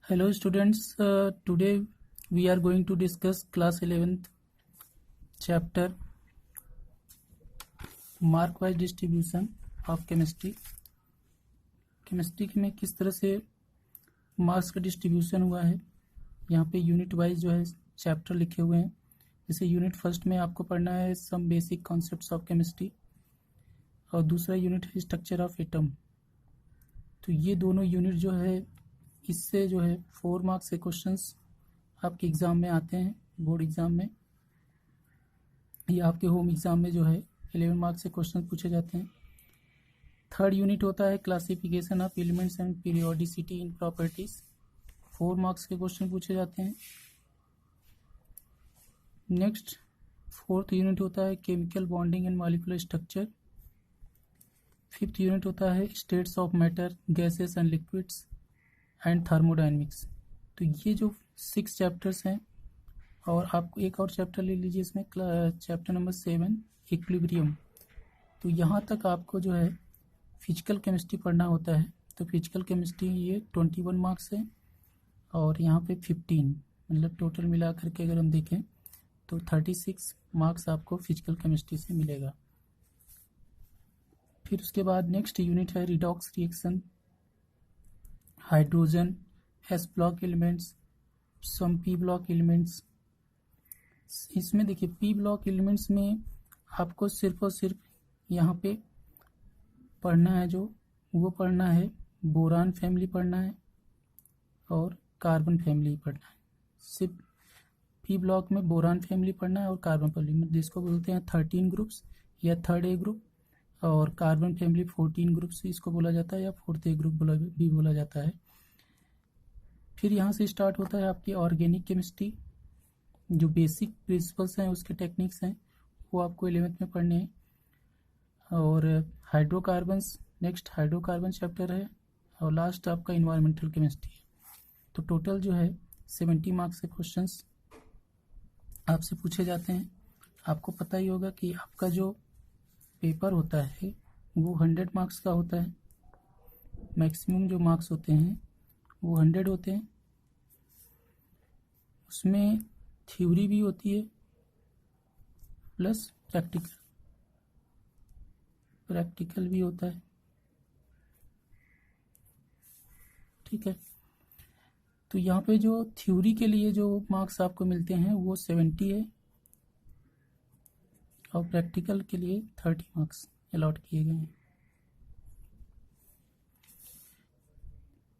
Hello students, today we are going to discuss class 11th chapter mark wise distribution of chemistry. Chemistry में किस तरह से marks का distribution हुआ है, यहाँ पे यूनिट वाइज जो है चैप्टर लिखे हुए हैं। जैसे यूनिट फर्स्ट में आपको पढ़ना है some basic concepts of chemistry और दूसरा यूनिट है स्ट्रक्चर ऑफ एटम। तो ये दोनों यूनिट जो है इससे जो है 4 मार्क्स के क्वेश्चंस आपके एग्ज़ाम में आते हैं, बोर्ड एग्ज़ाम में या आपके होम एग्ज़ाम में जो है 11 मार्क्स से क्वेश्चन पूछे जाते हैं। थर्ड यूनिट होता है classification of elements and periodicity in properties, 4 marks के क्वेश्चन पूछे जाते हैं। नेक्स्ट फोर्थ यूनिट होता है chemical bonding and molecular structure. Fifth unit होता है states of matter, gases and liquids and thermodynamics. तो ये जो 6 चैप्टर्स हैं, और आपको एक और चैप्टर ले लीजिए इसमें, चैप्टर नंबर 7 इक्विलिब्रियम। तो यहाँ तक आपको जो है फिजिकल केमिस्ट्री पढ़ना होता है। तो फिजिकल केमिस्ट्री ये 21 मार्क्स है और यहाँ पे 15, मतलब टोटल मिला करके अगर हम देखें तो 36 मार्क्स आपको फिजिकल केमिस्ट्री से मिलेगा। फिर उसके बाद नेक्स्ट यूनिट है redox reaction, hydrogen, S block elements, some P block elements. इसमें देखिए पी ब्लॉक एलिमेंट्स में आपको सिर्फ और सिर्फ यहाँ पे पढ़ना है, जो वो पढ़ना है बोरान फैमिली पढ़ना है और कार्बन फैमिली पढ़ना है। सिर्फ पी ब्लॉक में बोरान फैमिली पढ़ना है और कार्बन फैमिली, जिसको बोलते हैं 13 ग्रुप्स या थर्ड ए ग्रुप, और कार्बन फैमिली 14 ग्रुप से इसको बोला जाता है या फोर्थ ए ग्रुप भी बोला जाता है। फिर यहाँ से स्टार्ट होता है आपकी ऑर्गेनिक केमिस्ट्री, जो बेसिक प्रिंसिपल्स हैं उसके टेक्निक्स हैं वो आपको 11th में पढ़ने हैं। और हाइड्रोकार्बन्स, नेक्स्ट हाइड्रोकार्बन चैप्टर है, और लास्ट आपका इन्वायरमेंटल केमिस्ट्री है। तो टोटल जो है 70 मार्क्स के क्वेश्चंस आपसे पूछे जाते हैं। आपको पता ही होगा कि आपका जो पेपर होता है वो 100 मार्क्स का होता है, मैक्सिमम जो मार्क्स होते हैं वो 100 होते हैं। उसमें थ्योरी भी होती है प्लस प्रैक्टिकल भी होता है, ठीक है। तो यहाँ पे जो थ्योरी के लिए जो मार्क्स आपको मिलते हैं वो 70 है और प्रैक्टिकल के लिए 30 मार्क्स अलॉट किए गए हैं।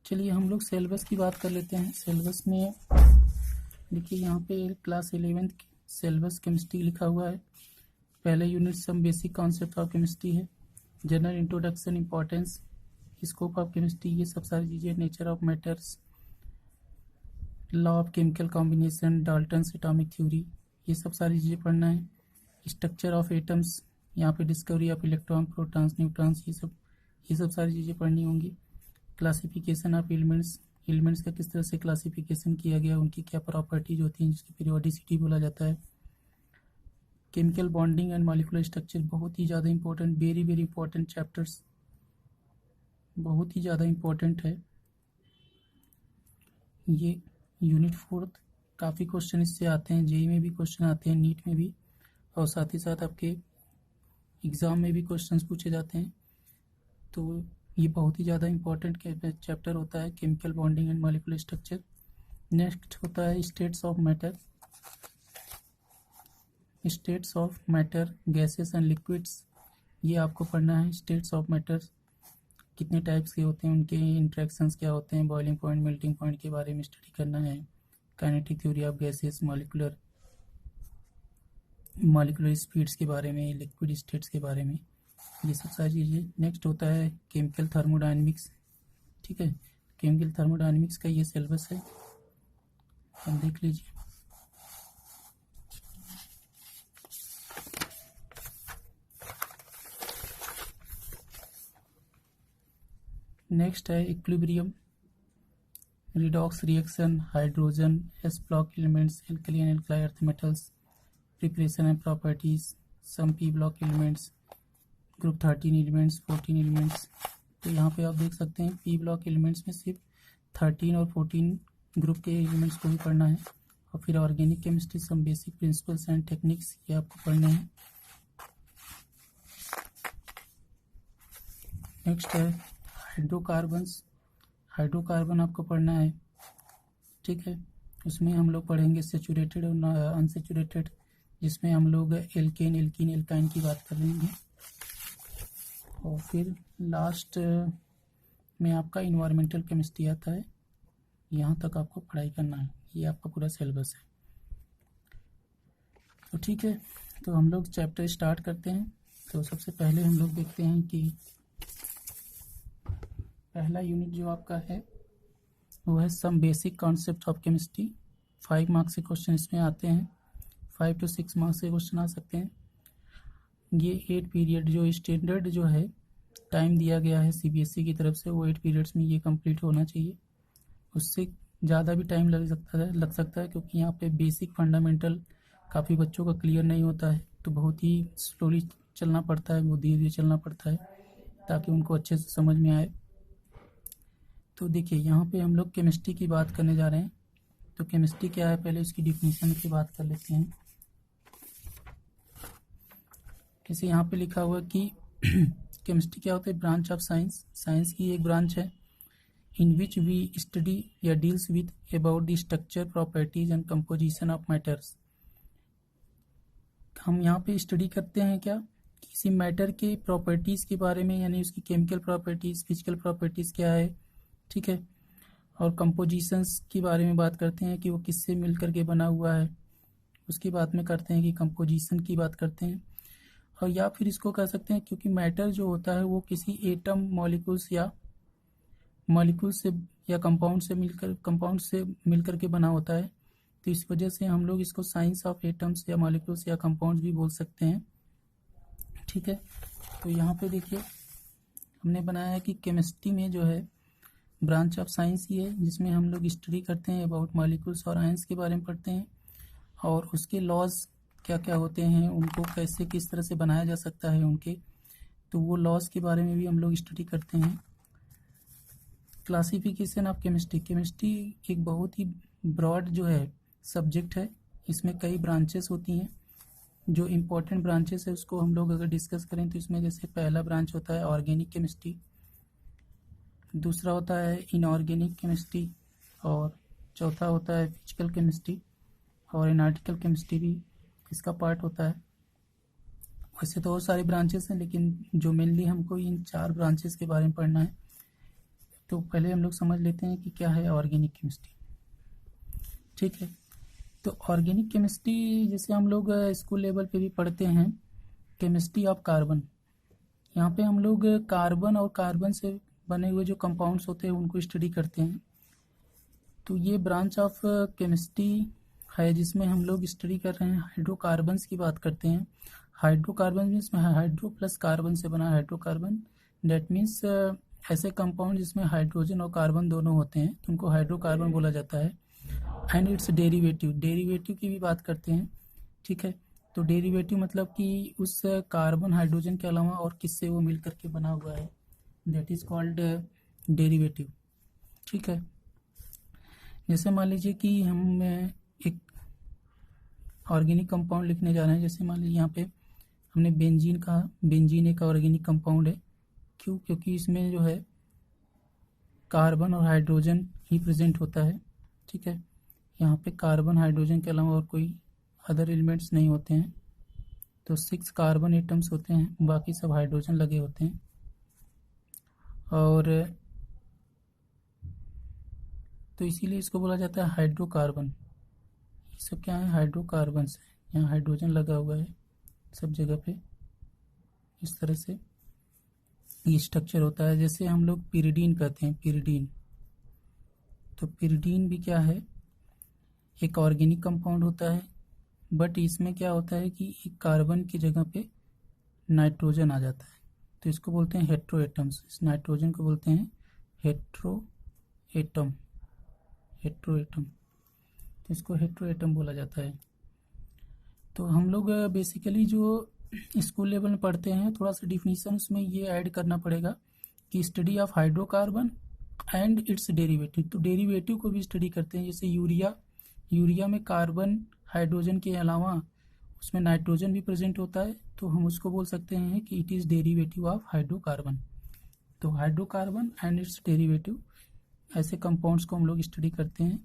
चलिए हम लोग सिलेबस की बात कर लेते हैं। सिलेबस में देखिए यहाँ पे क्लास 11th की सिलेबस केमिस्ट्री लिखा हुआ है। पहले unit some basic concept of chemistry है, general introduction, importance, scope of chemistry, ये सब सारी चीज़ें, nature of matters, law of chemical combination, Dalton's atomic theory, ये सब सारी चीज़ें पढ़ना है। स्ट्रक्चर ऑफ एटम्स, यहाँ पे discovery of electron, protons, neutrons, ये सब सारी चीज़ें पढ़नी होंगी। क्लासिफिकेशन ऑफ एलिमेंट्स का किस तरह से क्लासिफिकेशन किया गया, उनकी क्या प्रॉपर्टीज होती हैं जिसकी पीरियोडिसिटी बोला जाता है। Chemical bonding and molecular structure, बहुत ही ज़्यादा important, very very important chapters, बहुत ही ज़्यादा इंपॉर्टेंट है ये। यूनिट 4 काफ़ी क्वेश्चन इससे आते हैं, जेईई में भी क्वेश्चन आते हैं, नीट में भी, और साथ ही साथ आपके एग्ज़ाम में भी क्वेश्चंस पूछे जाते हैं। तो ये बहुत ही ज़्यादा इंपॉर्टेंट चैप्टर होता है chemical bonding and molecular structure. Next होता है states of matter, gases and liquids, ये आपको पढ़ना है। स्टेट्स ऑफ मैटर कितने टाइप्स के होते हैं, उनके इंट्रैक्शंस क्या होते हैं, बॉइलिंग पॉइंट, मेल्टिंग पॉइंट के बारे में स्टडी करना है। Kinetic theory of gases, molecular speeds के बारे में, लिक्विड स्टेट्स के बारे में, ये सब सारी चीज़ें। नेक्स्ट होता है केमिकल थर्मोडायनेमिक्स, ठीक है। केमिकल थर्मोडायनेमिक्स का ये सिलेबस है, हम देख लीजिए। नेक्स्ट है equilibrium, redox reaction, hydrogen, S block elements, alkali and alkali earth metals, preparation and properties, some P block elements, group 13 elements, 14 elements. तो यहाँ पे आप देख सकते हैं पी ब्लॉक एलिमेंट्स में सिर्फ 13 और 14 ग्रुप के एलिमेंट्स को भी पढ़ना है। और फिर organic chemistry some basic principles and techniques, ये आपको पढ़ने हैं। नेक्स्ट है हाइड्रोकार्बन्स। हाइड्रोकार्बन आपको पढ़ना है, ठीक है। उसमें हम लोग पढ़ेंगे सेचुरेटेड और अनसेचुरेटेड, जिसमें हम लोग एल्केन, एल्कीन, एल्काइन की बात कर रहे हैं। और फिर लास्ट में आपका इन्वायरमेंटल केमिस्ट्री आता है। यहाँ तक आपको पढ़ाई करना है, ये आपका पूरा सिलेबस है। तो ठीक है, तो हम लोग चैप्टर स्टार्ट करते हैं। तो सबसे पहले हम लोग देखते हैं कि पहला यूनिट जो आपका है वो है some basic concept of chemistry. 5 marks के क्वेश्चन इसमें आते हैं, 5 to 6 मार्क्स के क्वेश्चन आ सकते हैं। ये 8 पीरियड जो स्टैंडर्ड जो है टाइम दिया गया है सीबीएसई की तरफ से, वो 8 पीरियड्स में ये कंप्लीट होना चाहिए। उससे ज़्यादा भी टाइम लग सकता है क्योंकि यहाँ पे बेसिक फंडामेंटल काफ़ी बच्चों का क्लियर नहीं होता है, तो बहुत ही स्लोली चलना पड़ता है, बहुत धीरे धीरे चलना पड़ता है ताकि उनको अच्छे से समझ में आए। तो देखिए यहाँ पे हम लोग केमिस्ट्री की बात करने जा रहे हैं। तो केमिस्ट्री क्या है, पहले उसकी डिफिनीशन की बात कर लेते हैं। जैसे यहाँ पे लिखा हुआ कि केमिस्ट्री क्या होता है, ब्रांच ऑफ साइंस, साइंस की एक ब्रांच है। इन विच वी स्टडी या deals with about the structure, properties and composition of matters. हम यहाँ पे स्टडी करते हैं क्या, किसी मैटर के प्रॉपर्टीज के बारे में, यानी उसकी केमिकल प्रॉपर्टीज, फिजिकल प्रॉपर्टीज क्या है, ठीक है। और कंपोजिशंस के बारे में बात करते हैं कि वो किससे मिल करके बना हुआ है, उसकी बात में करते हैं कि कंपोजिशन की बात करते हैं। और या फिर इसको कह सकते हैं क्योंकि मैटर जो होता है वो किसी एटम, मॉलिक्यूल से या कंपाउंड से मिलकर के बना होता है, तो इस वजह से हम लोग इसको साइंस ऑफ एटम्स या मॉलिक्यूल्स या कंपाउंड्स भी बोल सकते हैं, ठीक है। तो यहाँ पे देखिए हमने बनाया है कि केमिस्ट्री में जो है ब्रांच ऑफ साइंस ही है जिसमें हम लोग स्टडी करते हैं अबाउट मॉलिक्यूल्स और आयंस के बारे में पढ़ते हैं, और उसके लॉज क्या क्या होते हैं, उनको कैसे किस तरह से बनाया जा सकता है उनके, तो वो लॉज के बारे में भी हम लोग स्टडी करते हैं। क्लासिफिकेशन ऑफ केमिस्ट्री, केमिस्ट्री एक बहुत ही ब्रॉड जो है सब्जेक्ट है, इसमें कई ब्रांचेस होती हैं। जो इम्पोर्टेंट ब्रांचेस है उसको हम लोग अगर डिस्कस करें तो इसमें जैसे पहला ब्रांच होता है ऑर्गेनिक केमिस्ट्री, दूसरा होता है इनऑर्गेनिक केमिस्ट्री, और चौथा होता है फिजिकल केमिस्ट्री, और एनालिटिकल केमिस्ट्री भी इसका पार्ट होता है। वैसे तो और सारे ब्रांचेस हैं, लेकिन जो मेनली हमको इन 4 ब्रांचेस के बारे में पढ़ना है। तो पहले हम लोग समझ लेते हैं कि क्या है ऑर्गेनिक केमिस्ट्री, ठीक है। तो ऑर्गेनिक केमिस्ट्री जैसे हम लोग स्कूल लेवल पे भी पढ़ते हैं, केमिस्ट्री ऑफ कार्बन। यहाँ पे हम लोग कार्बन और कार्बन से बने हुए जो कंपाउंड्स होते हैं उनको स्टडी करते हैं। तो ये ब्रांच ऑफ केमिस्ट्री है जिसमें हम लोग स्टडी कर रहे हैं, हाइड्रोकार्बन्स की बात करते हैं। Hydrocarbon means hydro plus carbon से बना हाइड्रोकार्बन, दैट मीन्स ऐसे कंपाउंड जिसमें हाइड्रोजन और कार्बन दोनों होते हैं तो उनको हाइड्रोकार्बन बोला जाता है। एंड इट्स डेरिवेटिव की भी बात करते हैं, ठीक है। तो डेरिवेटिव मतलब कि उस कार्बन हाइड्रोजन के अलावा और किससे वो मिल करके बना हुआ है, दैट इज कॉल्ड डेरिवेटिव, ठीक है। जैसे मान लीजिए कि हम एक ऑर्गेनिक कंपाउंड लिखने जा रहे हैं, जैसे मान लीजिए यहाँ पे हमने बेंजीन कहा, बेंजीन एक ऑर्गेनिक कंपाउंड है। क्यों? क्योंकि इसमें जो है कार्बन और हाइड्रोजन ही प्रेजेंट होता है, ठीक है। यहाँ पे कार्बन हाइड्रोजन के अलावा और कोई अदर एलिमेंट्स नहीं होते हैं। तो 6 कार्बन एटम्स होते हैं, बाकी सब हाइड्रोजन लगे होते हैं। और तो इसीलिए इसको बोला जाता है हाइड्रोकार्बन। ये सब क्या है, हाइड्रोकार्बन्स है। यहाँ हाइड्रोजन लगा हुआ है सब जगह पे, इस तरह से ये स्ट्रक्चर होता है। जैसे हम लोग पिरिडीन कहते हैं, पिरिडीन, तो पिरिडीन भी क्या है, एक ऑर्गेनिक कंपाउंड होता है, बट इसमें क्या होता है कि एक कार्बन की जगह पे नाइट्रोजन आ जाता है, तो इसको बोलते हैं हेट्रो एटम्स। इस नाइट्रोजन को बोलते हैं हेट्रो एटम, तो इसको हेट्रो एटम बोला जाता है। तो हम लोग बेसिकली जो स्कूल लेवल में पढ़ते हैं, थोड़ा सा डिफिनीशन उसमें ये ऐड करना पड़ेगा कि study of hydrocarbon and it's derivative. तो डेरिवेटिव को भी स्टडी करते हैं, जैसे यूरिया में कार्बन हाइड्रोजन के अलावा उसमें नाइट्रोजन भी प्रेजेंट होता है, तो हम उसको बोल सकते हैं कि it is derivative of hydrocarbon. तो हाइड्रोकार्बन एंड इट्स डेरिवेटिव, ऐसे कंपाउंड्स को हम लोग स्टडी करते हैं।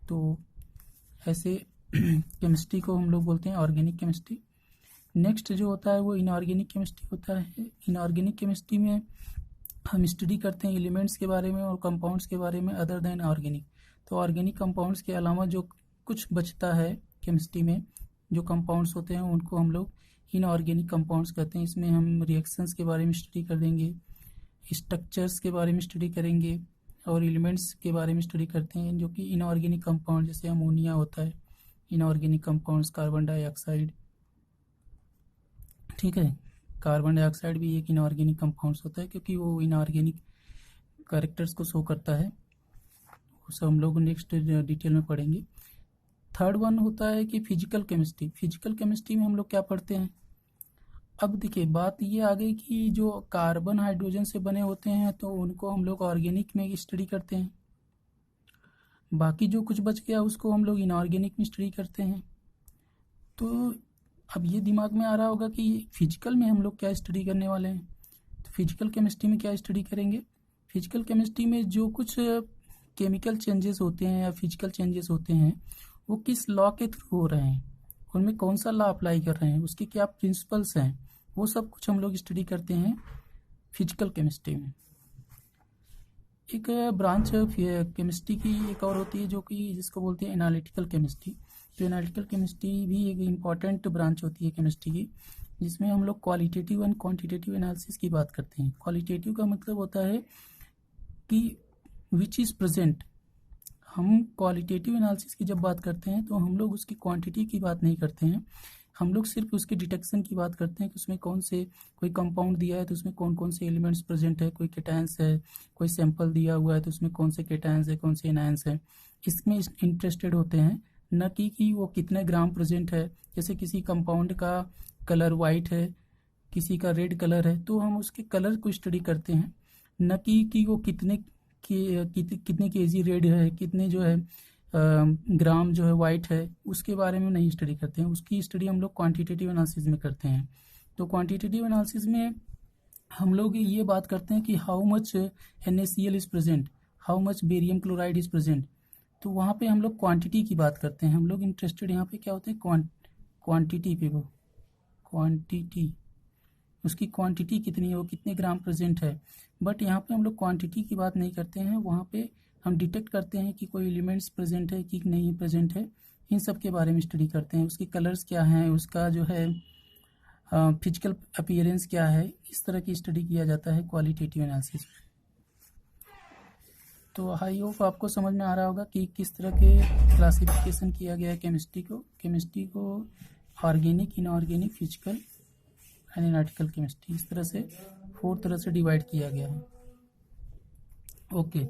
तो ऐसे केमिस्ट्री को हम लोग बोलते हैं ऑर्गेनिक केमिस्ट्री। नेक्स्ट जो होता है वो इनऑर्गेनिक केमिस्ट्री होता है। इनऑर्गेनिक केमिस्ट्री में हम स्टडी करते हैं एलिमेंट्स के बारे में और कंपाउंड्स के बारे में अदर देन ऑर्गेनिक। तो ऑर्गेनिक कंपाउंड्स के अलावा जो कुछ बचता है केमिस्ट्री में, जो कंपाउंड्स होते हैं उनको हम लोग इनऑर्गेनिक कंपाउंड्स कहते हैं। इसमें हम रिएक्शंस के बारे में स्टडी कर देंगे, स्ट्रक्चर्स के बारे में स्टडी करेंगे और एलिमेंट्स के बारे में स्टडी करते हैं, जो कि इनऑर्गेनिक कंपाउंड, जैसे अमोनिया होता है, इनऑर्गेनिक कंपाउंड्स, कार्बन डाइऑक्साइड, ठीक है। कार्बन डाइऑक्साइड भी एक इनऑर्गेनिक कंपाउंड्स होता है, क्योंकि वो इनऑर्गेनिक कैरेक्टर्स को शो करता है। उसे हम लोग नेक्स्ट डिटेल में पढ़ेंगे। थर्ड वन होता है कि फिजिकल केमिस्ट्री। फिजिकल केमिस्ट्री में हम लोग क्या पढ़ते हैं, अब देखिए बात ये आ गई कि जो कार्बन हाइड्रोजन से बने होते हैं तो उनको हम लोग ऑर्गेनिक में स्टडी करते हैं, बाकी जो कुछ बच गया उसको हम लोग इनऑर्गेनिक में स्टडी करते हैं। तो अब ये दिमाग में आ रहा होगा कि फिजिकल में हम लोग क्या स्टडी करने वाले हैं। तो फिजिकल केमिस्ट्री में क्या स्टडी करेंगे, फिजिकल केमिस्ट्री में जो कुछ केमिकल चेंजेस होते हैं या फिजिकल चेंजेस होते हैं वो किस लॉ के थ्रू हो रहे हैं, उनमें कौन सा लॉ अप्लाई कर रहे हैं, उसके क्या प्रिंसिपल्स हैं, वो सब कुछ हम लोग स्टडी करते हैं फिजिकल केमिस्ट्री में। एक ब्रांच केमिस्ट्री की एक और होती है जो कि जिसको बोलते हैं एनालिटिकल केमिस्ट्री। तो एनालिटिकल केमिस्ट्री भी एक इम्पॉर्टेंट ब्रांच होती है केमिस्ट्री की, जिसमें हम लोग क्वालिटेटिव एंड क्वांटिटेटिव एनालिसिस की बात करते हैं। क्वालिटेटिव का मतलब होता है कि विच इज़ प्रेजेंट। हम क्वालिटेटिव एनालिसिस की जब बात करते हैं तो हम लोग उसकी क्वांटिटी की बात नहीं करते हैं, हम लोग सिर्फ उसके डिटेक्शन की बात करते हैं कि उसमें कौन से, कोई कंपाउंड दिया है तो उसमें कौन कौन से एलिमेंट्स प्रेजेंट है, कोई केटायंस है, कोई सैंपल दिया हुआ है तो उसमें कौन से केटायंस है, कौन से एनायंस है, इसमें इंटरेस्टेड होते हैं, न कि वो कितने ग्राम प्रेजेंट है। जैसे किसी कंपाउंड का कलर वाइट है, किसी का रेड कलर है, तो हम उसके कलर को स्टडी करते हैं, न कि वो कितने केजी रेड है, कितने जो है ग्राम जो है वाइट है, उसके बारे में नहीं स्टडी करते हैं। उसकी स्टडी हम लोग क्वांटिटेटिव एनालिसिस में करते हैं। तो क्वांटिटेटिव एनालिसिस में हम लोग ये बात करते हैं कि how much NaCl is present, how much barium chloride is present. तो वहाँ पे हम लोग क्वांटिटी की बात करते हैं। हम लोग इंटरेस्टेड यहाँ पे क्या होते हैं, क्वांटिटी पे, वो क्वांटिटी, उसकी क्वांटिटी कितनी है, वो कितने ग्राम प्रेजेंट है। बट यहाँ पे हम लोग क्वांटिटी की बात नहीं करते हैं, वहाँ पे हम डिटेक्ट करते हैं कि कोई एलिमेंट्स प्रेजेंट है कि नहीं प्रेजेंट है, इन सब के बारे में स्टडी करते हैं। उसके कलर्स क्या हैं, उसका जो है फिजिकल अपीयरेंस क्या है, इस तरह की स्टडी किया जाता है क्वालिटेटिव एनालिसिस में। तो आई होप आपको समझ में आ रहा होगा कि किस तरह के क्लासिफिकेशन किया गया है केमिस्ट्री को organic, inorganic, physical and analytical chemistry, इस तरह से 4 तरह से डिवाइड किया गया है। ओके,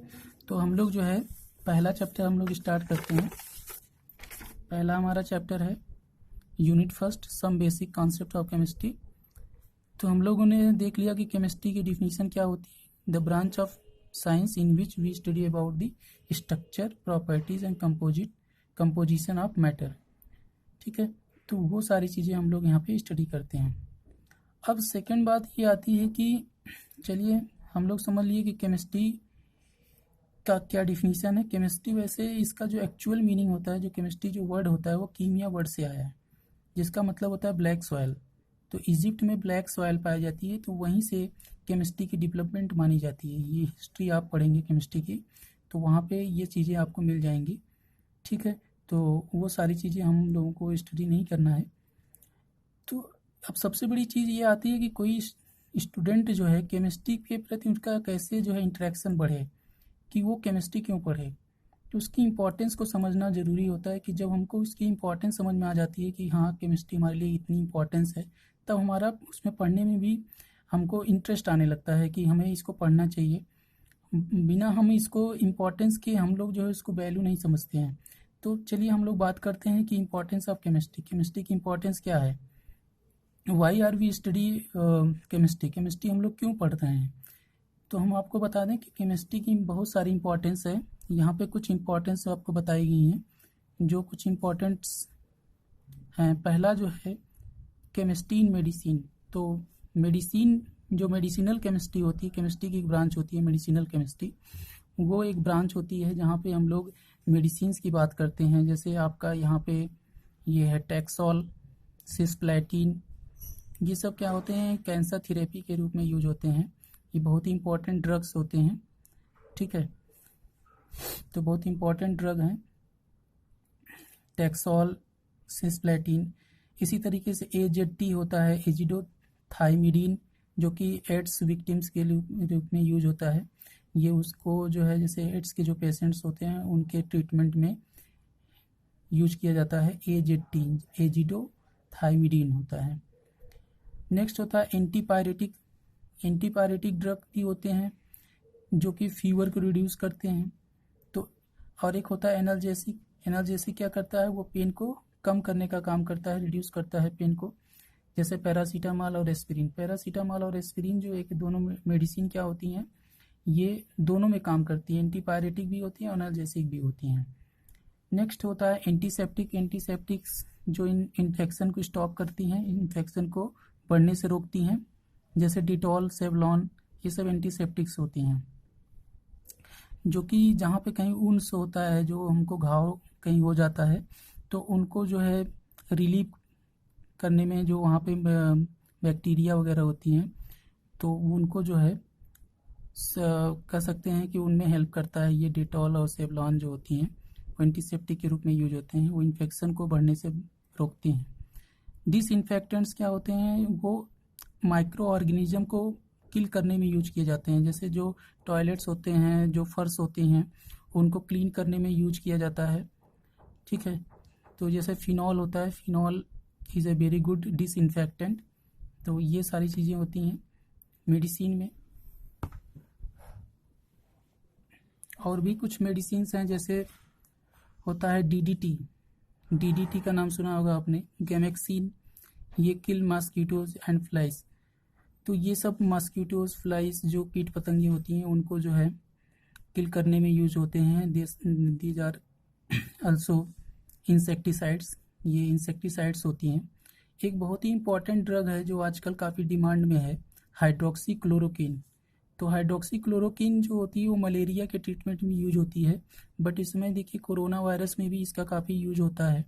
तो हम लोग जो है पहला चैप्टर हम लोग स्टार्ट करते हैं। पहला हमारा चैप्टर है unit first, some basic concept of chemistry. तो हम लोगों ने देख लिया कि केमिस्ट्री की डिफिनीशन क्या होती है, the branch of science in which we study about the structure, properties and composition of matter, ठीक है। तो वो सारी चीज़ें हम लोग यहाँ पे स्टडी करते हैं। अब सेकंड बात ये आती है कि चलिए हम लोग समझ लिए कि केमिस्ट्री का क्या डिफिनीशन है। केमिस्ट्री वैसे इसका जो एक्चुअल मीनिंग होता है, जो केमिस्ट्री जो वर्ड होता है वो कीमिया वर्ड से आया है, जिसका मतलब होता है ब्लैक सॉयल। तो इजिप्ट में ब्लैक सॉयल पाई जाती है, तो वहीं से केमिस्ट्री की डेवलपमेंट मानी जाती है। ये हिस्ट्री आप पढ़ेंगे केमिस्ट्री की तो वहाँ पे ये चीज़ें आपको मिल जाएंगी, ठीक है। तो वो सारी चीज़ें हम लोगों को स्टडी नहीं करना है। तो अब सबसे बड़ी चीज़ ये आती है कि कोई स्टूडेंट जो है केमिस्ट्री के प्रति उनका कैसे जो है इंटरेक्शन बढ़े, कि वो केमिस्ट्री क्यों पढ़े। तो उसकी इम्पोर्टेंस को समझना ज़रूरी होता है कि जब हमको उसकी इम्पोर्टेंस समझ में आ जाती है कि हाँ केमिस्ट्री हमारे लिए इतनी इम्पोर्टेंस है, तब हमारा उसमें पढ़ने में भी हमको इंटरेस्ट आने लगता है कि हमें इसको पढ़ना चाहिए। बिना हम इसको इम्पोर्टेंस के हम लोग जो है इसको वैल्यू नहीं समझते हैं। तो चलिए हम लोग बात करते हैं कि इम्पोर्टेंस ऑफ केमिस्ट्री की इम्पोर्टेंस क्या है। Why are we study chemistry हम लोग क्यों पढ़ते हैं। तो हम आपको बता दें कि केमिस्ट्री की बहुत सारी इंपॉर्टेंस है। यहाँ पे कुछ इंपॉर्टेंस आपको बताई गई हैं, जो कुछ इंपॉर्टेंस हैं। पहला जो है केमिस्ट्री इन मेडिसिन। तो मेडिसिन, जो मेडिसिनल केमिस्ट्री होती है, केमिस्ट्री की एक ब्रांच होती है मेडिसिनल केमिस्ट्री। वो एक ब्रांच होती है जहाँ पे हम लोग मेडिसिन्स की बात करते हैं। जैसे आपका यहाँ पे ये है टैक्सोल, सिस्प्लैटिन, ये सब क्या होते हैं, कैंसर थेरेपी के रूप में यूज होते हैं। ये बहुत ही इंपॉर्टेंट ड्रग्स होते हैं, ठीक है। तो बहुत इंपॉर्टेंट ड्रग हैं टैक्सोल, सिस्प्लैटिन। इसी तरीके से AZT होता है, एजिडोथाइमिडीन, जो कि एड्स विक्टिम्स के रूप में यूज होता है। ये उसको जो है, जैसे एड्स के जो पेशेंट्स होते हैं उनके ट्रीटमेंट में यूज किया जाता है। AZT, एजिडोथाइमिडीन होता है। नेक्स्ट होता है एंटीपायरेटिक। एंटीपायरेटिक ड्रग भी होते हैं जो कि फीवर को रिड्यूस करते हैं। तो और एक होता है एनाल्जेसिक। एनाल्जेसिक क्या करता है, वो पेन को कम करने का काम करता है, रिड्यूस करता है पेन को। जैसे पैरासीटामॉल और एस्पिरिन। पैरासीटामॉल और एस्पिरिन जो एक दोनों मेडिसिन क्या होती हैं, ये दोनों में काम करती हैं, एंटीपायरेटिक भी होती हैं और एनाल्जेसिक भी होती हैं। नेक्स्ट होता है एंटीसेप्टिक। एंटीसेप्टिक्स जो इन्फेक्शन को स्टॉप करती हैं, इन्फेक्शन को बढ़ने से रोकती हैं, जैसे डिटॉल, सेवलॉन, ये सब एंटीसेप्टिक्स होती हैं। जो कि जहाँ पे कहीं ऊन्स होता है, जो हमको घाव कहीं हो जाता है, तो उनको जो है रिलीव करने में, जो वहाँ पे बैक्टीरिया वगैरह होती हैं, तो उनको जो है कह सकते हैं कि उनमें हेल्प करता है। ये डिटॉल और सेवलॉन जो होती हैं वो एंटीसेप्टिक के रूप में यूज होते हैं, वो इन्फेक्शन को बढ़ने से रोकती हैं। डिसइंफेक्टेंट्स क्या होते हैं, वो माइक्रो ऑर्गेनिज्म को किल करने में यूज किए जाते हैं। जैसे जो टॉयलेट्स होते हैं, जो फर्श होते हैं, उनको क्लीन करने में यूज किया जाता है, ठीक है। तो जैसे फिनॉल होता है, phenol is a very good disinfectant. तो ये सारी चीज़ें होती हैं मेडिसिन में। और भी कुछ मेडिसिन्स हैं, जैसे होता है DDT। DDT का नाम सुना होगा आपने, गैमेक्सिन। ये किल मॉस्किटोज एंड फ्लाइज। तो ये सब मॉस्किटोज, फ्लाइज, जो कीट पतंगे होती हैं, उनको जो है किल करने में यूज होते हैं। These are also insecticides. ये इंसेक्टिसाइड्स होती हैं। एक बहुत ही इंपॉर्टेंट ड्रग है जो आजकल काफ़ी डिमांड में है, हाइड्रोक्सी क्लोरोक्विन। तो हाइड्रोक्सी क्लोरोक्विन जो होती है वो मलेरिया के ट्रीटमेंट में यूज होती है। बट इसमें देखिए कोरोना वायरस में भी इसका काफ़ी यूज होता है।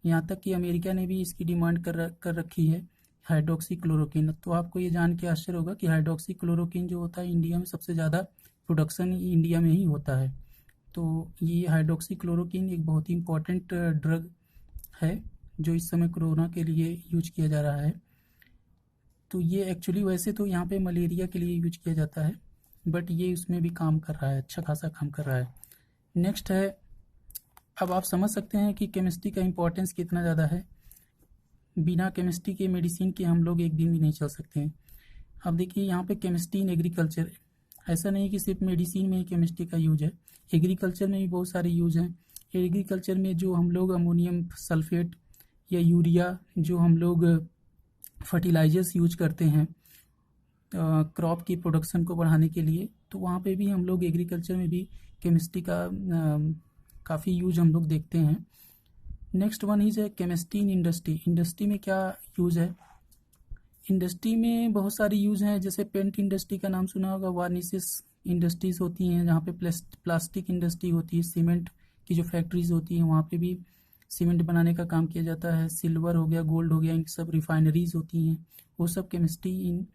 यहाँ तक कि अमेरिका ने भी इसकी डिमांड कर रखी है, हाइड्रोक्सी क्लोरोक्विन। तो आपको ये जान के आश्चर्य होगा कि हाइड्रोक्सी क्लोरोक्विन जो होता है, इंडिया में सबसे ज़्यादा प्रोडक्शन इंडिया में ही होता है। तो ये हाइड्रोक्सी क्लोरोक्विन एक बहुत ही इंपॉर्टेंट ड्रग है जो इस समय कोरोना के लिए यूज किया जा रहा है। तो ये एक्चुअली वैसे तो यहाँ पे मलेरिया के लिए यूज किया जाता है, बट ये उसमें भी काम कर रहा है, अच्छा खासा काम कर रहा है। नेक्स्ट है, अब आप समझ सकते हैं कि केमिस्ट्री का इम्पोर्टेंस कितना ज़्यादा है। बिना केमिस्ट्री के मेडिसिन के हम लोग एक दिन भी नहीं चल सकते हैं। अब देखिए यहाँ पे केमिस्ट्री इन एग्रीकल्चर, ऐसा नहीं कि सिर्फ मेडिसिन में ही केमिस्ट्री का यूज है, एग्रीकल्चर में भी बहुत सारे यूज हैं। एग्रीकल्चर में जो हम लोग अमोनियम सल्फेट या यूरिया, जो हम लोग फर्टिलाइजर्स यूज करते हैं क्रॉप की प्रोडक्शन को बढ़ाने के लिए, तो वहाँ पे भी हम लोग एग्रीकल्चर में भी केमिस्ट्री का काफ़ी यूज हम लोग देखते हैं। नेक्स्ट वन इज है केमिस्ट्री इन इंडस्ट्री। इंडस्ट्री में क्या यूज है, इंडस्ट्री में बहुत सारी यूज हैं। जैसे पेंट इंडस्ट्री का नाम सुना होगा, वार्निसेस इंडस्ट्रीज होती हैं जहाँ पे प्लास्टिक इंडस्ट्री होती है, सीमेंट की जो फैक्ट्रीज होती हैं वहाँ पे भी सीमेंट बनाने का काम किया जाता है। सिल्वर हो गया, गोल्ड हो गया, इन सब रिफाइनरीज होती हैं, वो सब केमिस्ट्री इन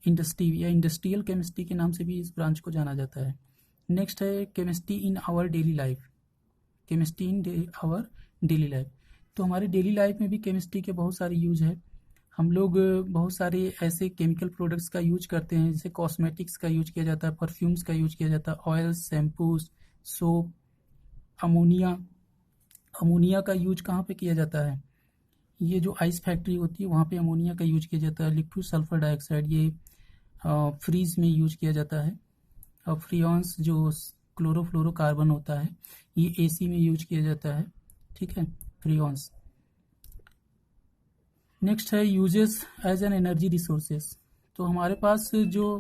इंडस्ट्री या इंडस्ट्रियल केमिस्ट्री के नाम से भी इस ब्रांच को जाना जाता है। नेक्स्ट है chemistry in our daily life. Chemistry in our daily life, तो हमारे डेली लाइफ में भी केमिस्ट्री के बहुत सारे यूज है। हम लोग बहुत सारे ऐसे केमिकल प्रोडक्ट्स का यूज करते हैं, जैसे कॉस्मेटिक्स का यूज किया जाता है, परफ्यूम्स का यूज किया जाता है, oils, shampoos, soap, ammonia. Ammonia का यूज कहाँ पे किया जाता है, ये जो आइस फैक्ट्री होती है वहाँ पे अमोनिया का यूज किया जाता है। लिक्विड सल्फर डाइऑक्साइड, ये फ्रीज में यूज किया जाता है। और फ्रियॉन्स जो क्लोरोफ्लोरोकार्बन होता है, ये AC में यूज किया जाता है, ठीक है, फ्रियॉन्स। नेक्स्ट है uses as an energy resources. तो हमारे पास जो